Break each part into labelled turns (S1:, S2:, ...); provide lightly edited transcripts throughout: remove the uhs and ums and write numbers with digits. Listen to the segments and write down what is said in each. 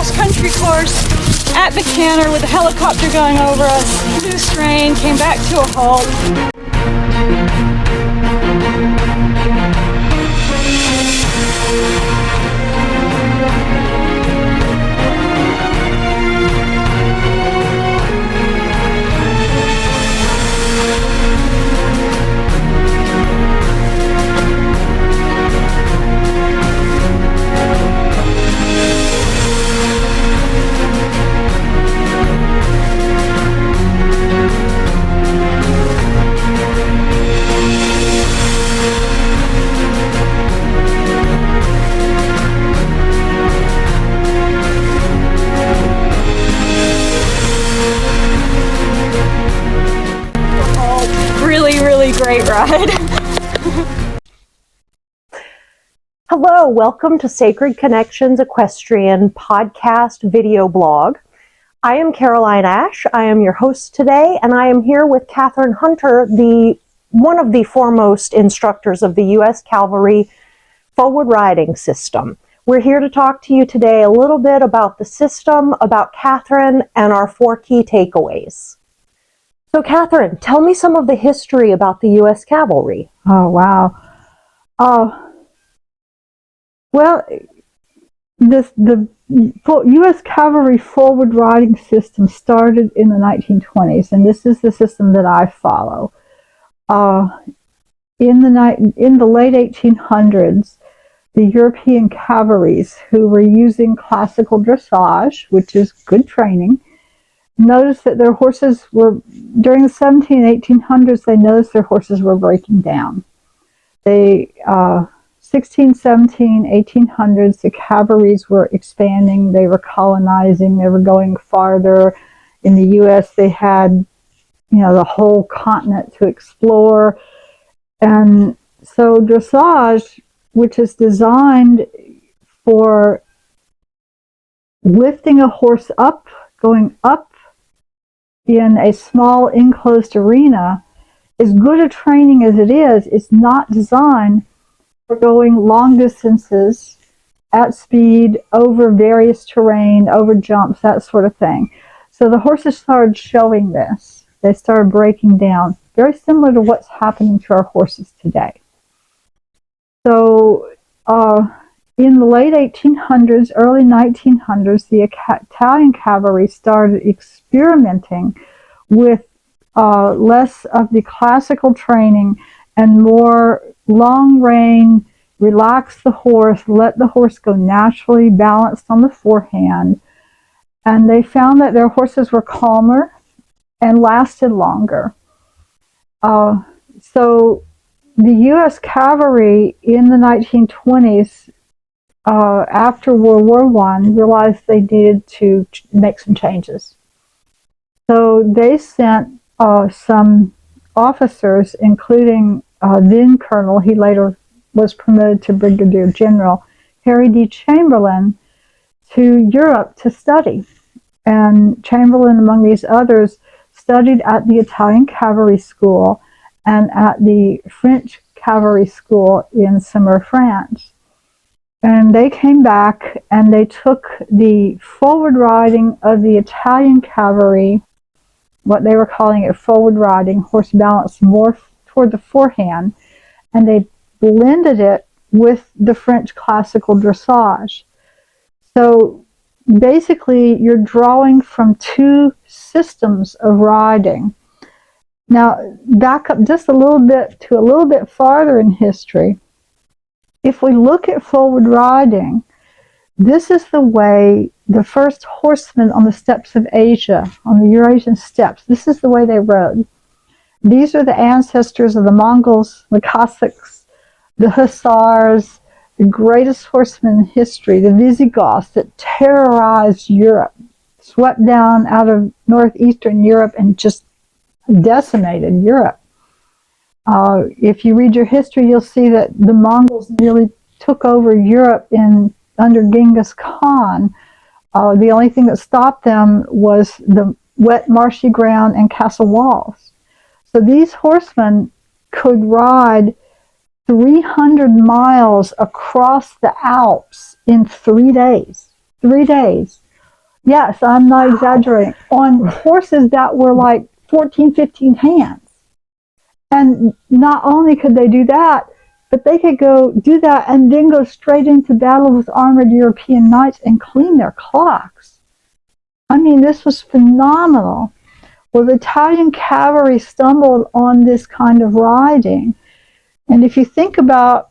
S1: cross-country course at the canter with a helicopter going over us. Loose rain, came back to a halt. Really great ride.
S2: Hello, welcome to Sacred Connections Equestrian podcast video blog. I am Caroline Ash. I am your host today, and I am here with Catherine Hunter, one of the foremost instructors of the U.S. Cavalry forward riding system. We're here to talk to you today a little bit about the system, about Catherine, and our 4 key takeaways. So, Catherine, tell me some of the history about the U.S. Cavalry.
S3: Oh, wow. Well, the U.S. Cavalry forward riding system started in the 1920s, and this is the system that I follow. In the late 1800s, the European cavalries who were using classical dressage, which is good training, noticed that their horses were, during the 1800s, they noticed their horses were breaking down. 16, 17, 1800s, the cavalries were expanding, they were colonizing, they were going farther. In the U.S., they had, the whole continent to explore. And so dressage, which is designed for lifting a horse up, going up in a small enclosed arena, as good a training as it is, it's not designed for going long distances at speed, over various terrain, over jumps, that sort of thing. So the horses started showing this. They started breaking down, very similar to what's happening to our horses today. So in the late 1800s, early 1900s, the Italian cavalry started experimenting with less of the classical training and more long rein, relax the horse, let the horse go naturally, balanced on the forehand. And they found that their horses were calmer and lasted longer. So the U.S. cavalry in the 1920s, after World War I, realized they needed to make some changes. So they sent some officers, including then Colonel, he later was promoted to Brigadier General, Harry D. Chamberlain, to Europe to study. And Chamberlain, among these others, studied at the Italian Cavalry School and at the French Cavalry School in Semur, France. And they came back and they took the forward riding of the Italian cavalry, what they were calling it forward riding, horse balance more toward the forehand, and they blended it with the French classical dressage. So basically you're drawing from 2 systems of riding. Now back up just a little bit farther in history. If we look at forward riding, this is the way the first horsemen on the steppes of Asia, on the Eurasian steppes, this is the way they rode. These are the ancestors of the Mongols, the Cossacks, the Hussars, the greatest horsemen in history, the Visigoths that terrorized Europe, swept down out of northeastern Europe and just decimated Europe. If you read your history, you'll see that the Mongols nearly took over Europe under Genghis Khan. The only thing that stopped them was the wet, marshy ground and castle walls. So these horsemen could ride 300 miles across the Alps in 3 days. 3 days. Yes, I'm not exaggerating. On horses that were like 14, 15 hands. And not only could they do that, but they could go do that and then go straight into battle with armored European knights and clean their clocks. I mean, this was phenomenal. Well, the Italian cavalry stumbled on this kind of riding. And if you think about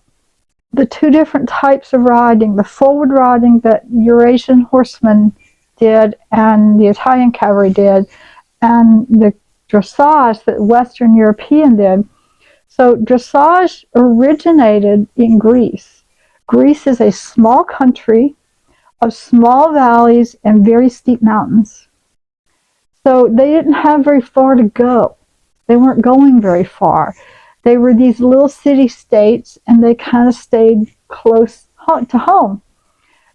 S3: the two different types of riding, the forward riding that Eurasian horsemen did and the Italian cavalry did, and the dressage that Western European did. So dressage originated in Greece. Greece is a small country of small valleys and very steep mountains. So they didn't have very far to go. They weren't going very far. They were these little city states, and they kind of stayed close to home.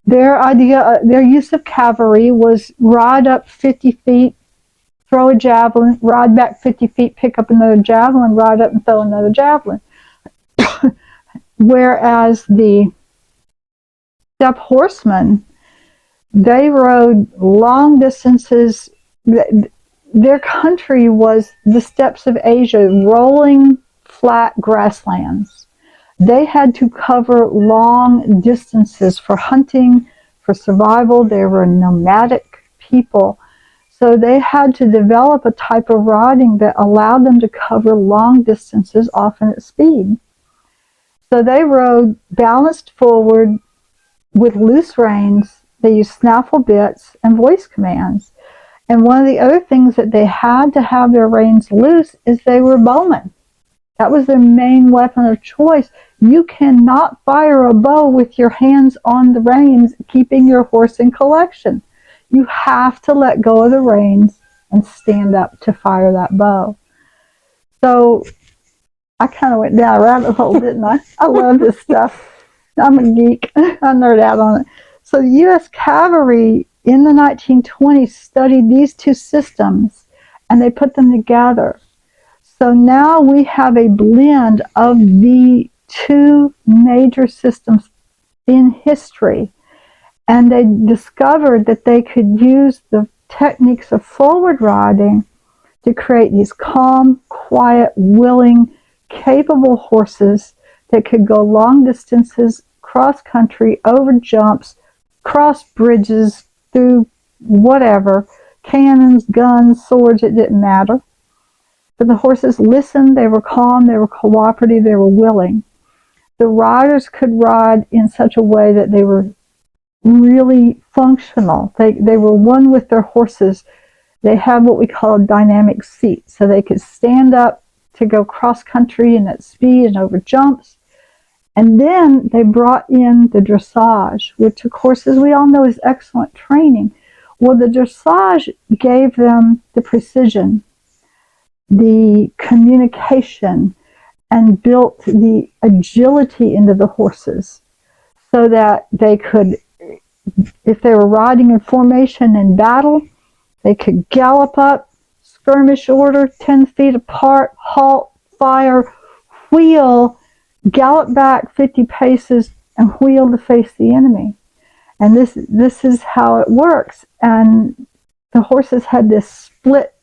S3: Their use of cavalry was ride up 50 feet, throw a javelin, ride back 50 feet, pick up another javelin, ride up and throw another javelin. Whereas the steppe horsemen, they rode long distances. Their country was the steppes of Asia, rolling flat grasslands. They had to cover long distances for hunting, for survival. They were nomadic people. So they had to develop a type of riding that allowed them to cover long distances, often at speed. So they rode balanced forward with loose reins. They used snaffle bits and voice commands. And one of the other things that they had to have their reins loose is they were bowmen. That was their main weapon of choice. You cannot fire a bow with your hands on the reins, keeping your horse in collection. You have to let go of the reins and stand up to fire that bow. So I kind of went down a rabbit hole, didn't I? I love this stuff. I'm a geek. I nerd out on it. So the U.S. cavalry in the 1920s studied these two systems, and they put them together. So now we have a blend of the two major systems in history. And they discovered that they could use the techniques of forward riding to create these calm, quiet, willing, capable horses that could go long distances, cross country, over jumps, cross bridges, through whatever, cannons, guns, swords, it didn't matter. But the horses listened, they were calm, they were cooperative, they were willing. The riders could ride in such a way that they were really functional. They were one with their horses. They had what we call a dynamic seat, so they could stand up to go cross country and at speed and over jumps. And then they brought in the dressage, which of course, as we all know, is excellent training. Well, the dressage gave them the precision, the communication, and built the agility into the horses so that they could, if they were riding in formation in battle, they could gallop up, skirmish order, 10 feet apart, halt, fire, wheel, gallop back 50 paces, and wheel to face the enemy. And this is how it works. And the horses had this split,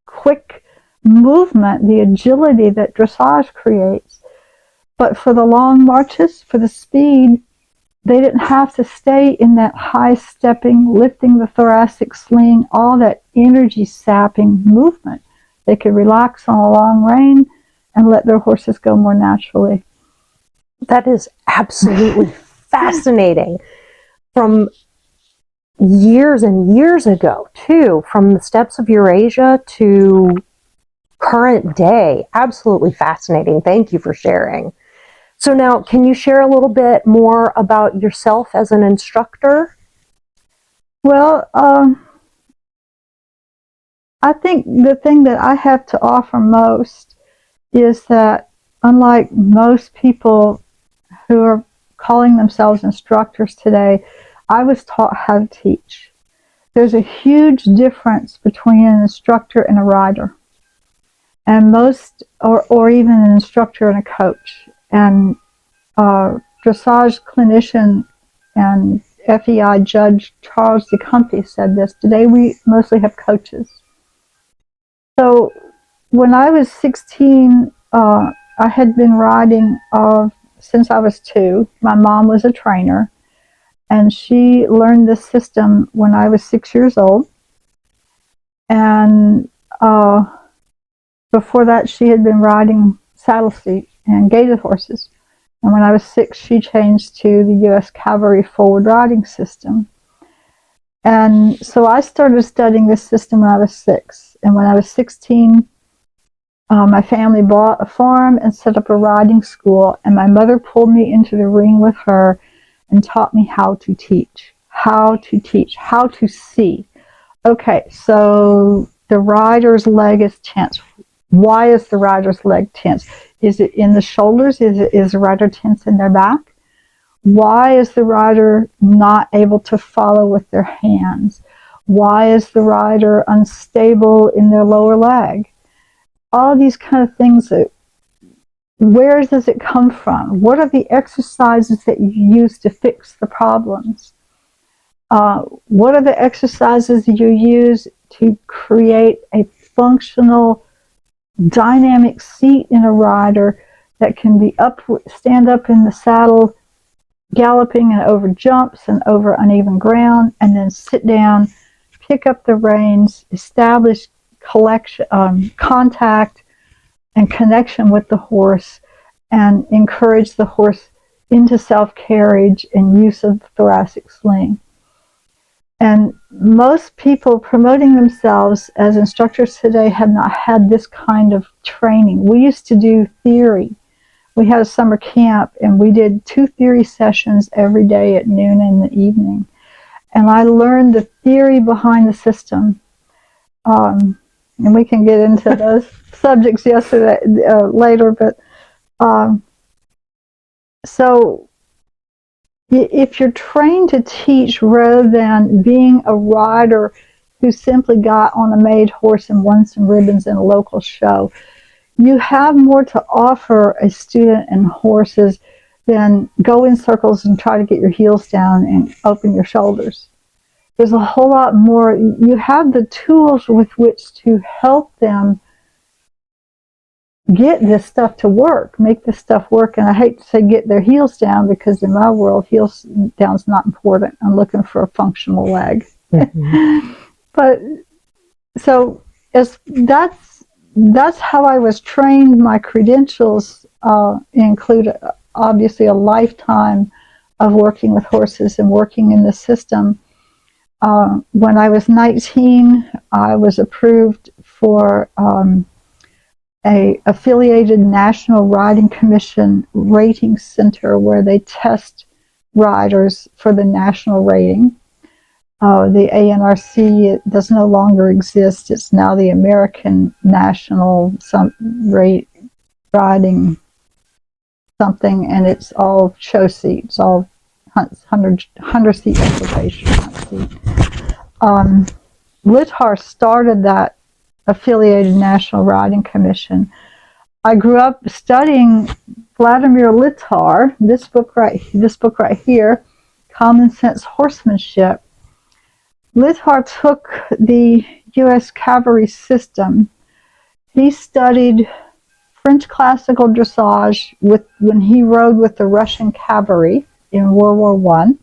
S3: quick movement, the agility that dressage creates. But for the long marches, for the speed, they didn't have to stay in that high stepping, lifting the thoracic sling, all that energy sapping movement. They could relax on a long rein and let their horses go more naturally.
S2: That is absolutely fascinating. From years and years ago, too, from the steppes of Eurasia to current day. Absolutely fascinating. Thank you for sharing. So now, can you share a little bit more about yourself as an instructor?
S3: Well, I think the thing that I have to offer most is that, unlike most people who are calling themselves instructors today, I was taught how to teach. There's a huge difference between an instructor and a rider, and most, or even an instructor and a coach. And dressage clinician and FEI Judge Charles DeCumpy said this. Today we mostly have coaches. So when I was 16, I had been riding since I was 2. My mom was a trainer, and she learned this system when I was 6 years old. And before that, she had been riding saddle seat and gaited horses. And when I was 6, she changed to the U.S. Cavalry forward riding system. And so I started studying this system when I was 6. And when I was 16, my family bought a farm and set up a riding school. And my mother pulled me into the ring with her and taught me how to teach, how to see. Okay, so the rider's leg is tense. Why is the rider's leg tense? Is it in the shoulders? Is the rider tense in their back? Why is the rider not able to follow with their hands? Why is the rider unstable in their lower leg? All these kind of things. Where does it come from? What are the exercises that you use to fix the problems? What are the exercises you use to create a functional, dynamic seat in a rider that can be stand up in the saddle, galloping and over jumps and over uneven ground, and then sit down, pick up the reins, establish contact and connection with the horse, and encourage the horse into self-carriage and use of the thoracic sling. And most people promoting themselves as instructors today have not had this kind of training. We used to do theory. We had a summer camp, and we did 2 theory sessions every day at noon in the evening. And I learned the theory behind the system. And we can get into those subjects later. But so if you're trained to teach rather than being a rider who simply got on a made horse and won some ribbons in a local show, you have more to offer a student and horses than go in circles and try to get your heels down and open your shoulders. There's a whole lot more. You have the tools with which to help them get this stuff to work, make this stuff work. And I hate to say get their heels down, because in my world, heels down's not important. I'm looking for a functional leg. Mm-hmm. But so that's how I was trained. My credentials include obviously a lifetime of working with horses and working in the system. When I was 19, I was approved for a affiliated National Riding Commission rating center where they test riders for the national rating. The ANRC does no longer exist. It's now the American National Riding something, and it's all show seats, all 100-seat observation seat. Litar started that affiliated National Riding Commission. I grew up studying Vladimir Litar, this book right here, Common Sense Horsemanship. Litar took the U.S. Cavalry system. He studied French classical dressage when he rode with the Russian cavalry in World War I.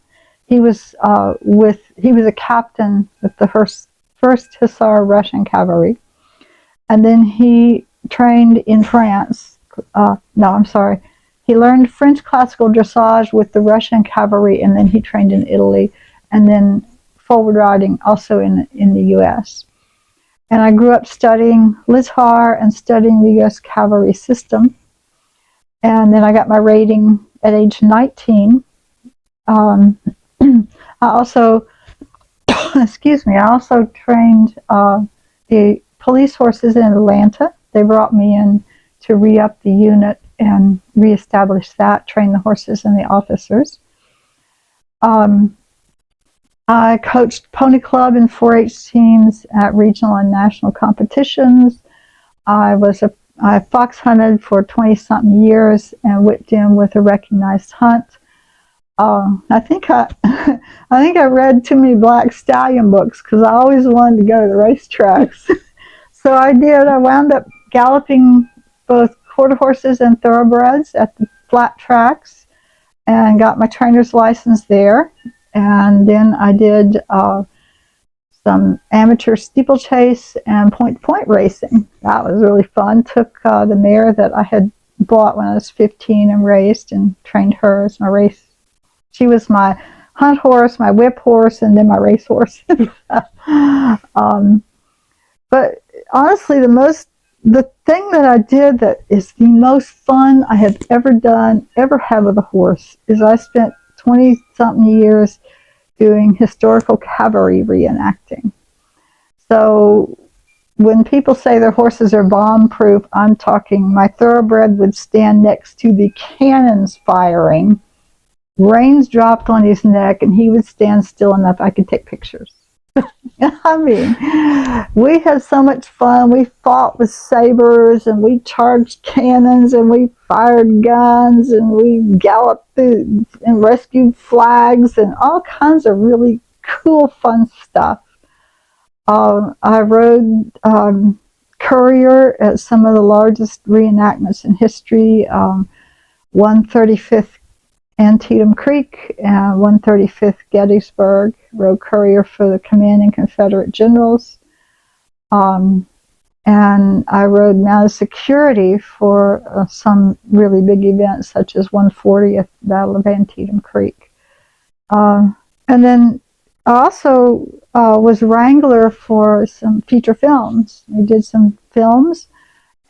S3: He was a captain with the first Hussar Russian cavalry. And then he trained in France. He learned French classical dressage with the Russian cavalry, and then he trained in Italy, and then forward riding also in the U.S. And I grew up studying Litar and studying the U.S. cavalry system. And then I got my rating at age 19. I also, I also trained the police horses in Atlanta. They brought me in to re-up the unit and reestablish that, train the horses and the officers. I coached pony club and 4-H teams at regional and national competitions. I fox hunted for 20-something years and whipped in with a recognized hunt. I think I, I think I read too many Black Stallion books because I always wanted to go to the racetracks. So I did. I wound up galloping both quarter horses and thoroughbreds at the flat tracks, and got my trainer's license there. And then I did some amateur steeplechase and point-to-point racing. That was really fun. Took the mare that I had bought when I was 15 and raced, and trained her as my race. She was my hunt horse, my whip horse, and then my race horse. But honestly, the thing that I did that is the most fun I have ever had with a horse, is I spent 20-something years doing historical cavalry reenacting. So when people say their horses are bomb-proof, I'm talking my thoroughbred would stand next to the cannons firing, reins dropped on his neck, and he would stand still enough I could take pictures. I mean, we had so much fun. We fought with sabers, and we charged cannons, and we fired guns, and we galloped through and rescued flags, and all kinds of really cool, fun stuff. I rode courier at some of the largest reenactments in history. 135th Antietam Creek and 135th Gettysburg. Rode courier for the commanding Confederate generals. And I rode mounted security for some really big events, such as 140th Battle of Antietam Creek. And then I also was wrangler for some feature films. We did some films,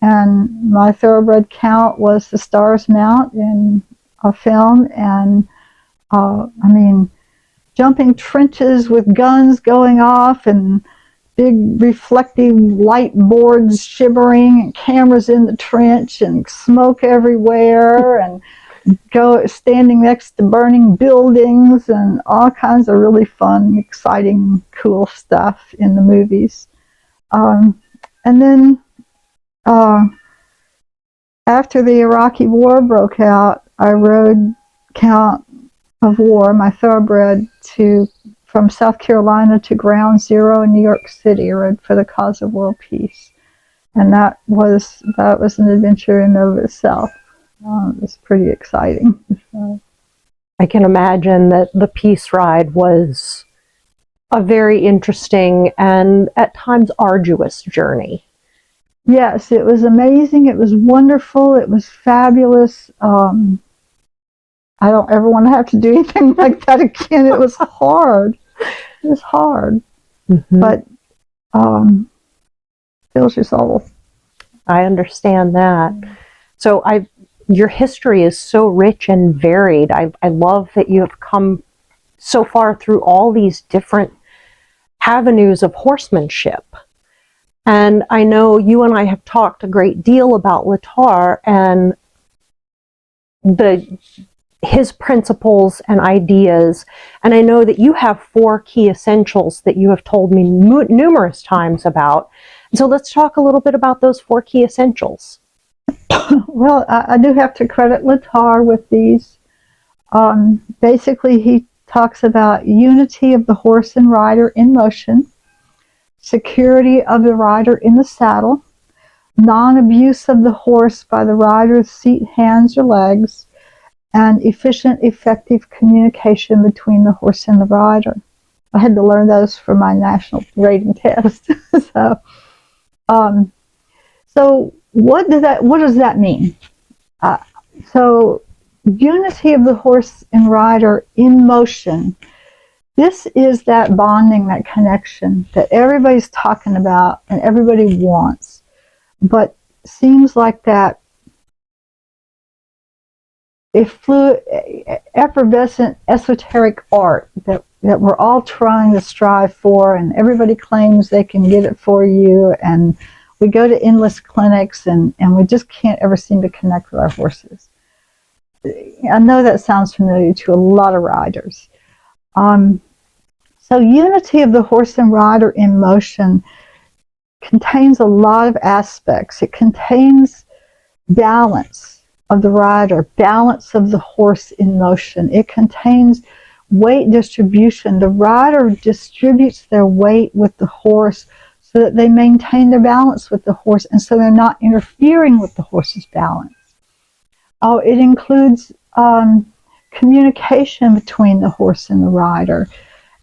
S3: and my thoroughbred count was the Stars Mount in a film, and I mean, jumping trenches with guns going off, and big reflective light boards shivering, and cameras in the trench, and smoke everywhere, and standing next to burning buildings, and all kinds of really fun, exciting, cool stuff in the movies. And then after the Iraqi War broke out, I rode Count of War, my thoroughbred, from South Carolina to Ground Zero in New York City. I rode for the cause of world peace, and that was an adventure in and of itself. It was pretty exciting.
S2: I can imagine that the peace ride was a very interesting and at times arduous journey.
S3: Yes, it was amazing. It was wonderful. It was fabulous. I don't ever want to have to do anything like that again. It was hard. It was hard. Mm-hmm. But fills your soul.
S2: I understand that. So your history is so rich and varied. I love that you have come so far through all these different avenues of horsemanship. And I know you and I have talked a great deal about Letard and his principles and ideas. And I know that you have 4 key essentials that you have told me numerous times about. And so let's talk a little bit about those 4 key essentials.
S3: Well, I do have to credit Letard with these. Basically, he talks about unity of the horse and rider in motion, security of the rider in the saddle, non-abuse of the horse by the rider's seat, hands, or legs, and efficient, effective communication between the horse and the rider. I had to learn those for my national rating test. So what does that mean? So unity of the horse and rider in motion. This is that bonding, that connection that everybody's talking about and everybody wants, but seems like that effervescent, esoteric art that we're all trying to strive for, and everybody claims they can get it for you, and we go to endless clinics, and we just can't ever seem to connect with our horses. I know that sounds familiar to a lot of riders. So unity of the horse and rider in motion contains a lot of aspects. It contains balance. of the rider, balance of the horse in motion. It contains weight distribution. The rider distributes their weight with the horse so that they maintain their balance with the horse, and so they're not interfering with the horse's balance. Oh, it includes communication between the horse and the rider.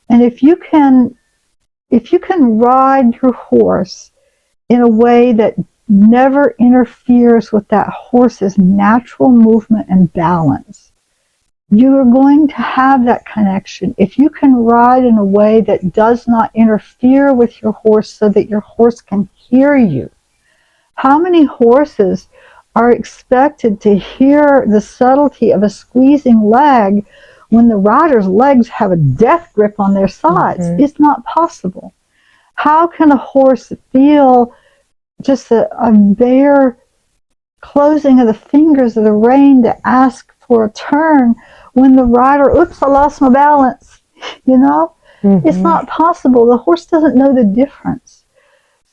S3: And if you can ride your horse in a way that never interferes with that horse's natural movement and balance, you are going to have that connection. If you can ride in a way that does not interfere with your horse so that your horse can hear you. How many horses are expected to hear the subtlety of a squeezing leg when the rider's legs have a death grip on their sides? Mm-hmm. It's not possible. How can a horse feel just a bare closing of the fingers of the rein to ask for a turn when the rider, oops, I lost my balance, you know? Mm-hmm. It's not possible. The horse doesn't know the difference.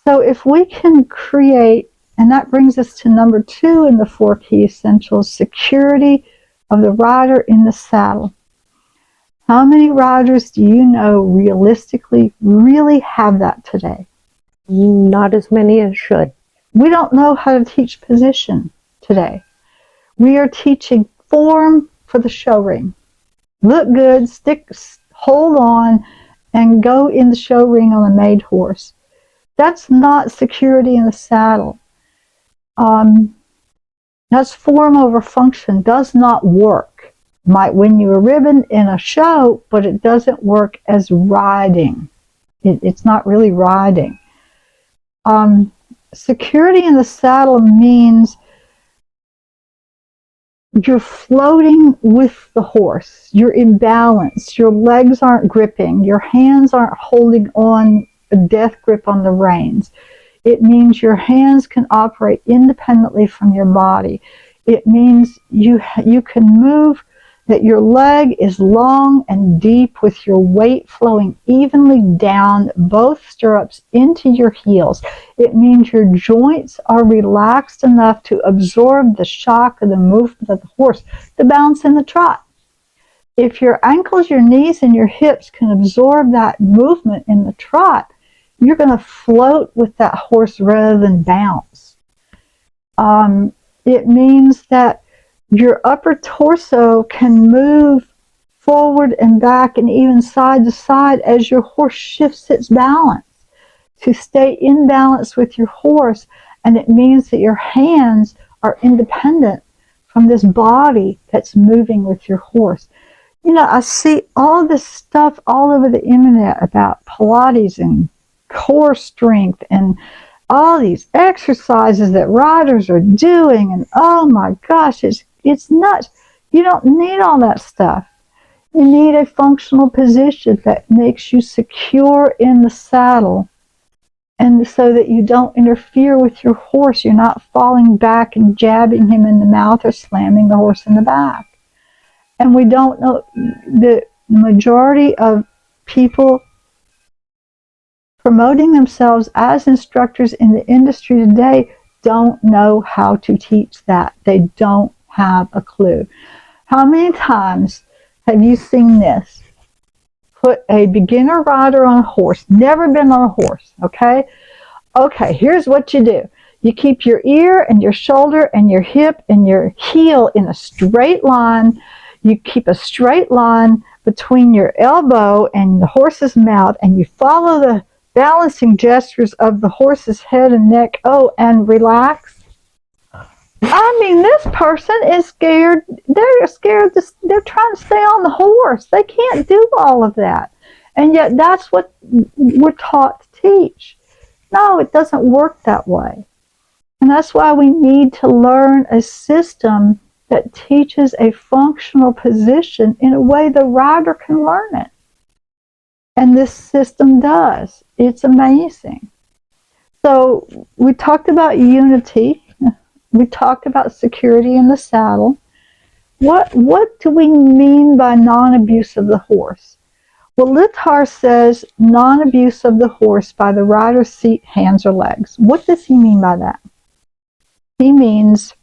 S3: So if we can create, and that brings us to number 2 in the 4 key essentials, security of the rider in the saddle. How many riders do you know realistically really have that today?
S2: Not as many as should.
S3: We don't know how to teach position today. We are teaching form for the show ring. Look good, hold on, and go in the show ring on a made horse. That's not security in the saddle. That's form over function. Does not work. Might win you a ribbon in a show, but it doesn't work as riding. It's not really riding. Security in the saddle means you're floating with the horse. You're in balance. Your legs aren't gripping. Your hands aren't holding on a death grip on the reins. It means your hands can operate independently from your body. It means you can move, that your leg is long and deep with your weight flowing evenly down both stirrups into your heels. It means your joints are relaxed enough to absorb the shock of the movement of the horse, the bounce in the trot. If your ankles, your knees, and your hips can absorb that movement in the trot, you're going to float with that horse rather than bounce. It means that your upper torso can move forward and back and even side to side as your horse shifts its balance to stay in balance with your horse. And it means that your hands are independent from this body that's moving with your horse. You know, I see all this stuff all over the internet about Pilates and core strength and all these exercises that riders are doing, and oh my gosh, it's nuts. You don't need all that stuff. You need a functional position that makes you secure in the saddle, and so that you don't interfere with your horse. You're not falling back and jabbing him in the mouth or slamming the horse in the back. And we don't know, the majority of people promoting themselves as instructors in the industry today don't know how to teach that. They don't have a clue. How many times have you seen this? Put a beginner rider on a horse, never been on a horse, okay? Okay, here's what you do. You keep your ear and your shoulder and your hip and your heel in a straight line. You keep a straight line between your elbow and the horse's mouth, and you follow the balancing gestures of the horse's head and neck. Oh, and relax. I mean, this person is scared. They're scared. They're trying to stay on the horse. They can't do all of that. And yet that's what we're taught to teach. No, it doesn't work that way. And that's why we need to learn a system that teaches a functional position in a way the rider can learn it. And this system does. It's amazing. So we talked about unity. We talked about security in the saddle. What do we mean by non-abuse of the horse? Well, Litthaar says non-abuse of the horse by the rider's seat, hands, or legs. What does he mean by that? He means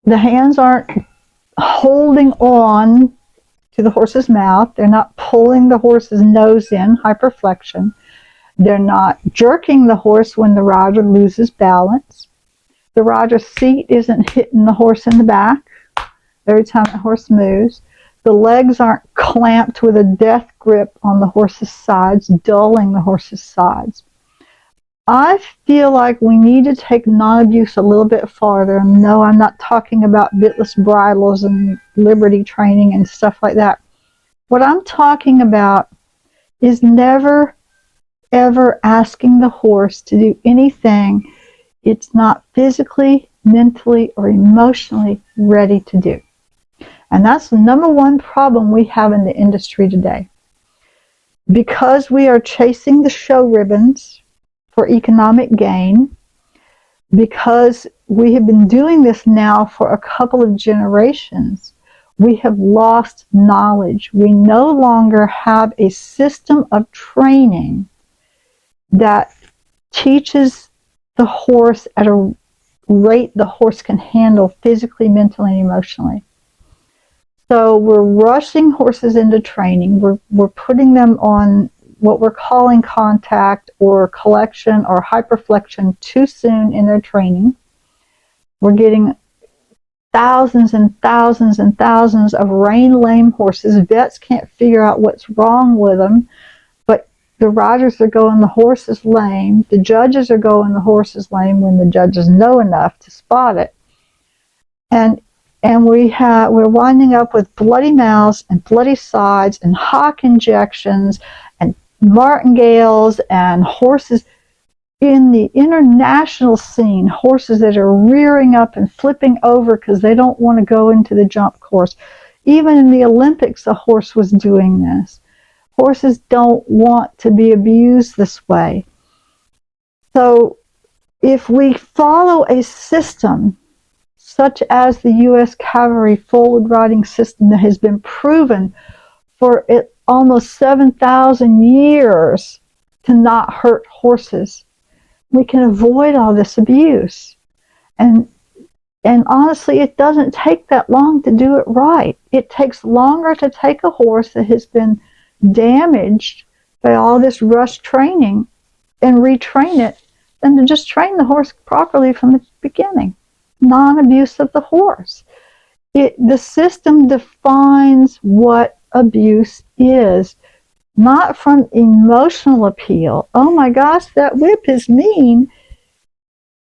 S3: The hands aren't holding on to the horse's mouth. They're not pulling the horse's nose in, hyperflexion. They're not jerking the horse when the rider loses balance. The rider's seat isn't hitting the horse in the back every time the horse moves. The legs aren't clamped with a death grip on the horse's sides, dulling the horse's sides. I feel like we need to take non-abuse a little bit farther. No, I'm not talking about bitless bridles and liberty training and stuff like that. What I'm talking about is never, ever asking the horse to do anything it's not physically, mentally, or emotionally ready to do. And that's the number one problem we have in the industry today. Because we are chasing the show ribbons for economic gain, because we have been doing this now for a couple of generations, we have lost knowledge. We no longer have a system of training that teaches the horse at a rate the horse can handle physically, mentally, and emotionally. So we're rushing horses into training. We're putting them on what we're calling contact or collection or hyperflexion too soon in their training. We're getting thousands and thousands and thousands of rein lame horses. Vets can't figure out what's wrong with them, but the riders are going, the horse is lame. The judges are going, the horse is lame, when the judges know enough to spot it. And we're winding up with bloody mouths and bloody sides and hock injections and martingales and horses in the international scene, horses that are rearing up and flipping over because they don't want to go into the jump course. Even in the Olympics, a horse was doing this. Horses don't want to be abused this way. So if we follow a system such as the U.S. Cavalry forward riding system that has been proven for almost 7,000 years to not hurt horses, we can avoid all this abuse. And honestly, it doesn't take that long to do it right. It takes longer to take a horse that has been damaged by all this rush training and retrain it than to just train the horse properly from the beginning. Non-abuse of the horse. The system defines what abuse is, not from emotional appeal. Oh my gosh, that whip is mean.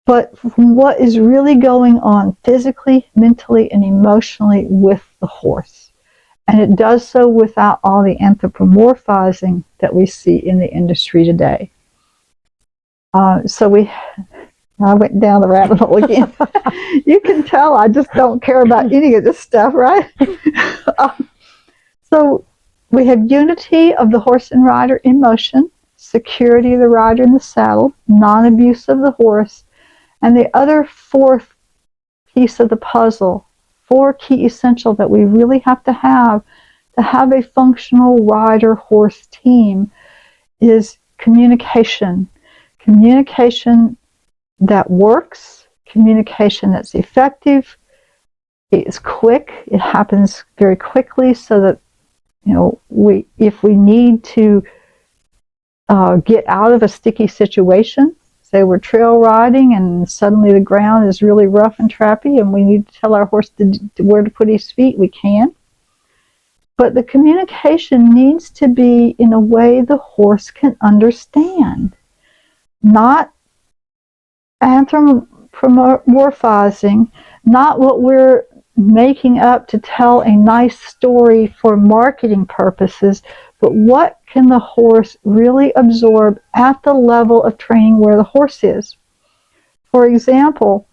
S3: But from what is really going on physically, mentally, and emotionally with the horse. And it does so without all the anthropomorphizing that we see in the industry today. I went down the rabbit hole again. You can tell I just don't care about any of this stuff, right? So we have unity of the horse and rider in motion, security of the rider in the saddle, non-abuse of the horse, and the other fourth piece of the puzzle, four key essential that we really have to have a functional rider-horse team, is communication. Communication that works, communication that's effective, it's quick, it happens very quickly, so that if we need to get out of a sticky situation, say we're trail riding and suddenly the ground is really rough and trappy and we need to tell our horse where to put his feet, we can. But the communication needs to be in a way the horse can understand, not anthropomorphizing, not what we're making up to tell a nice story for marketing purposes, but what can the horse really absorb at the level of training where the horse is. For example,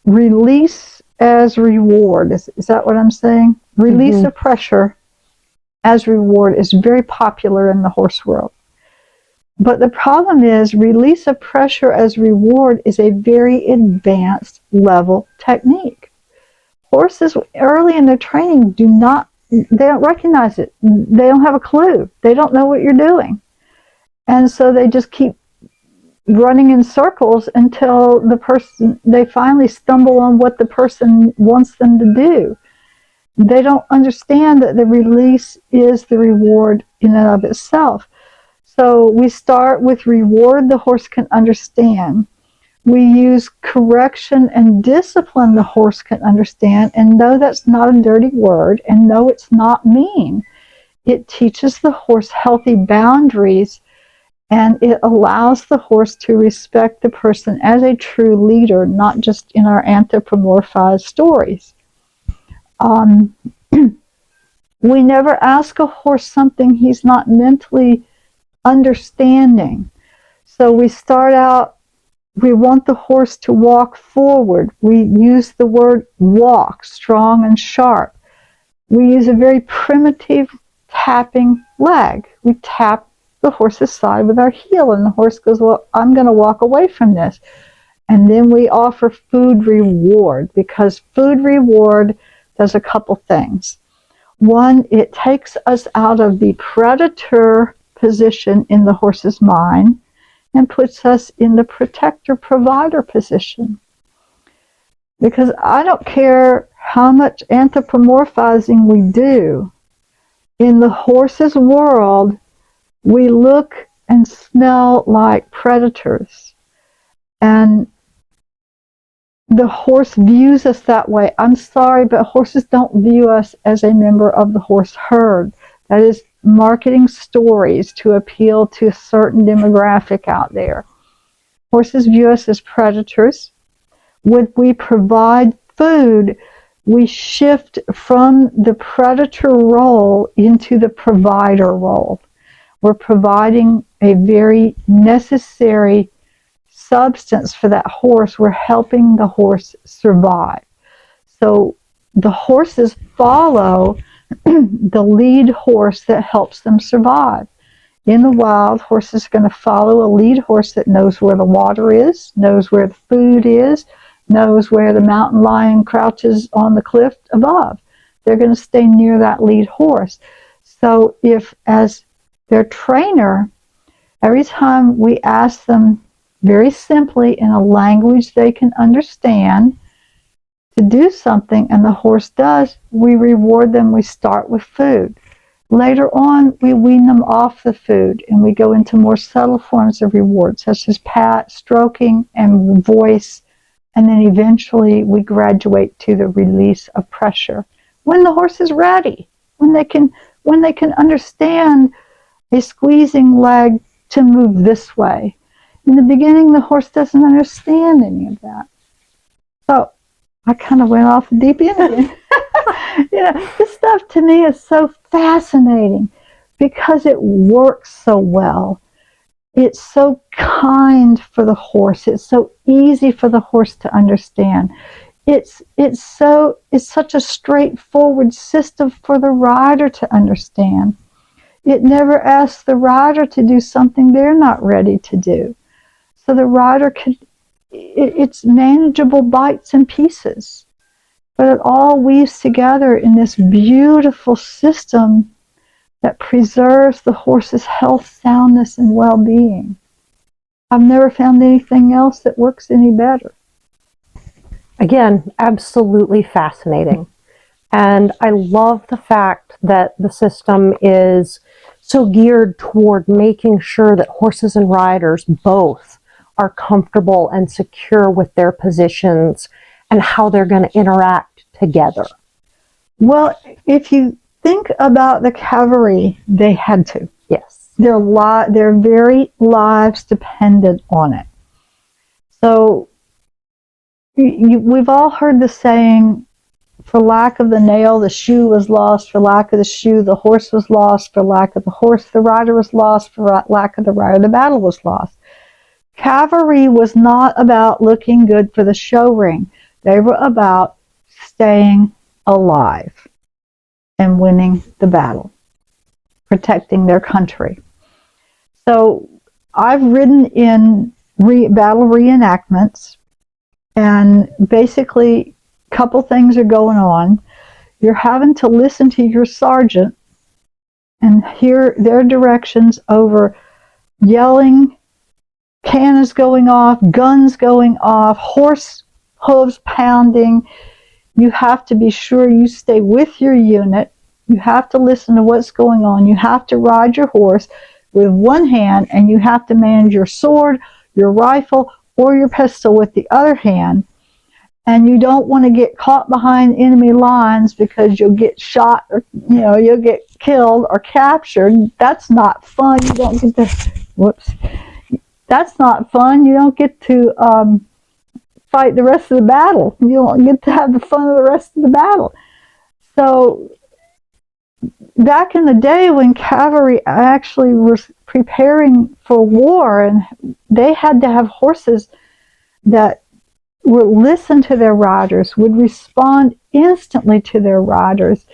S3: release as reward. Is that what I'm saying? Release of pressure as reward is very popular in the horse world. But the problem is, release of pressure as reward is a very advanced level technique. Horses early in their training they don't recognize it. They don't have a clue. They don't know what you're doing. And so they just keep running in circles until they finally stumble on what the person wants them to do. They don't understand that the release is the reward in and of itself. So we start with reward the horse can understand. We use correction and discipline the horse can understand, and no, that's not a dirty word, and no, it's not mean. It teaches the horse healthy boundaries, and it allows the horse to respect the person as a true leader, not just in our anthropomorphized stories. We never ask a horse something he's not mentally understanding. So we start out, we want the horse to walk forward. We use the word walk, strong and sharp. We use a very primitive tapping leg. We tap the horse's side with our heel, and the horse goes, well, I'm going to walk away from this. And then we offer food reward, because food reward does a couple things. One, it takes us out of the predator position in the horse's mind and puts us in the protector-provider position. Because I don't care how much anthropomorphizing we do, in the horse's world, we look and smell like predators. And the horse views us that way. I'm sorry, but horses don't view us as a member of the horse herd. That is marketing stories to appeal to a certain demographic out there. Horses view us as predators. When we provide food, we shift from the predator role into the provider role. We're providing a very necessary substance for that horse. We're helping the horse survive. So the horses follow the lead horse that helps them survive. In the wild, horses are going to follow a lead horse that knows where the water is, knows where the food is, knows where the mountain lion crouches on the cliff above. They're going to stay near that lead horse. So if, as their trainer, every time we ask them very simply in a language they can understand to do something, and the horse does, we reward them. We start with food. Later on, we wean them off the food, and we go into more subtle forms of reward, such as pat, stroking, and voice, and then eventually we graduate to the release of pressure. When the horse is ready, when they can understand a squeezing leg to move this way. In the beginning, the horse doesn't understand any of that. So I kind of went off the deep end again. This stuff to me is so fascinating because it works so well. It's so kind for the horse. It's so easy for the horse to understand. It's such a straightforward system for the rider to understand. It never asks the rider to do something they're not ready to do. So the rider it's manageable bites and pieces. But it all weaves together in this beautiful system that preserves the horse's health, soundness, and well-being. I've never found anything else that works any better.
S2: Again, absolutely fascinating. And I love the fact that the system is so geared toward making sure that horses and riders both are comfortable and secure with their positions and how they're going to interact together.
S3: Well, if you think about the cavalry, they had to.
S2: Yes.
S3: Their very lives depended on it. So we've all heard the saying, for lack of the nail, the shoe was lost. For lack of the shoe, the horse was lost. For lack of the horse, the rider was lost. For lack of the rider, the battle was lost. Cavalry was not about looking good for the show ring. They were about staying alive and winning the battle, protecting their country. So I've ridden in battle reenactments, and basically a couple things are going on. You're having to listen to your sergeant and hear their directions over yelling cannons going off, guns going off, horse hooves pounding. You have to be sure you stay with your unit. You have to listen to what's going on. You have to ride your horse with one hand, and you have to manage your sword, your rifle, or your pistol with the other hand. And you don't want to get caught behind enemy lines because you'll get shot, or you'll get killed or captured. That's not fun. You don't get to that's not fun. You don't get to fight the rest of the battle. You don't get to have the fun of the rest of the battle. So back in the day when cavalry actually was preparing for war, and they had to have horses that would listen to their riders, would respond instantly to their riders,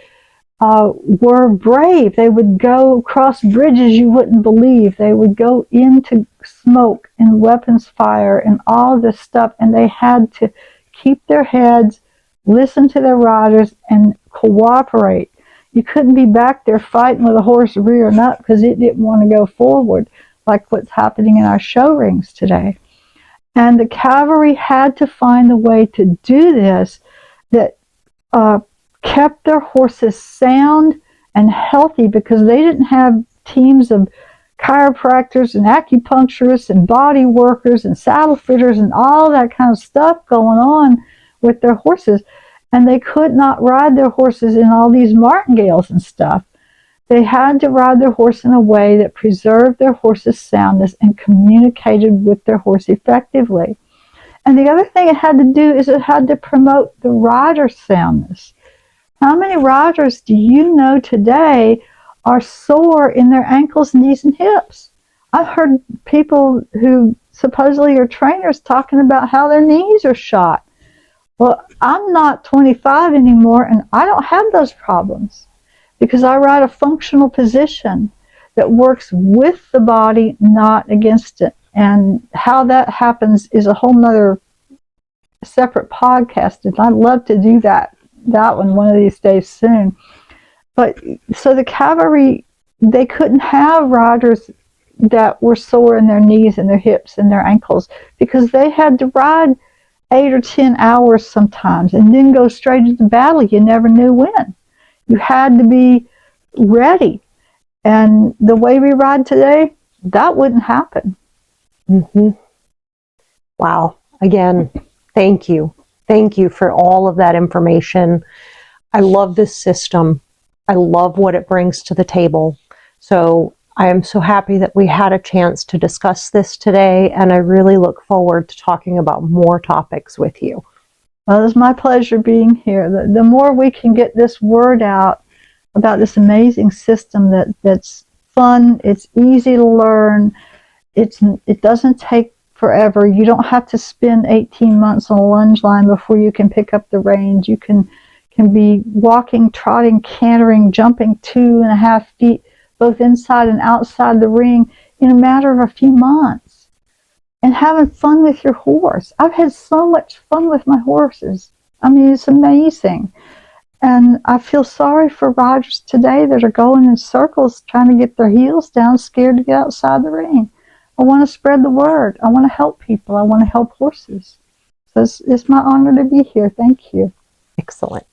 S3: were brave. They would go across bridges you wouldn't believe. They would go into smoke and weapons fire and all this stuff, and they had to keep their heads, listen to their riders, and cooperate. You couldn't be back there fighting with a horse rearing up because it didn't want to go forward, like what's happening in our show rings today. And the cavalry had to find a way to do this that kept their horses sound and healthy, because they didn't have teams of chiropractors and acupuncturists and body workers and saddle fitters and all that kind of stuff going on with their horses. And they could not ride their horses in all these martingales and stuff. They had to ride their horse in a way that preserved their horse's soundness and communicated with their horse effectively. And the other thing it had to do is it had to promote the rider's soundness. How many riders do you know today are sore in their ankles, knees, and hips? I've heard people who supposedly are trainers talking about how their knees are shot. Well, I'm not 25 anymore, and I don't have those problems because I ride a functional position that works with the body, not against it. And how that happens is a whole nother separate podcast, and I'd love to do that one of these days soon. But so the cavalry, they couldn't have riders that were sore in their knees and their hips and their ankles, because they had to ride 8 or 10 hours sometimes and then go straight into battle. You never knew when. You had to be ready. And the way we ride today, that wouldn't happen.
S2: Mm-hmm. Wow. Again, thank you. Thank you for all of that information. I love this system. I love what it brings to the table. So I am so happy that we had a chance to discuss this today, and I really look forward to talking about more topics with you.
S3: Well, it's my pleasure being here. The more we can get this word out about this amazing system that's fun, it's easy to learn, it doesn't take forever. You don't have to spend 18 months on a lunge line before you can pick up the reins. You can be walking, trotting, cantering, jumping 2.5 feet, both inside and outside the ring, in a matter of a few months, and having fun with your horse. I've had so much fun with my horses. I mean, it's amazing. And I feel sorry for riders today that are going in circles trying to get their heels down, scared to get outside the ring. I want to spread the word. I want to help people. I want to help horses. So it's my honor to be here. Thank you.
S2: Excellent.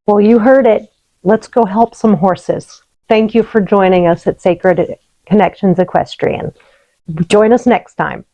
S2: Well, you heard it. Let's go help some horses. Thank you for joining us at Sacred Connections Equestrian. Join us next time.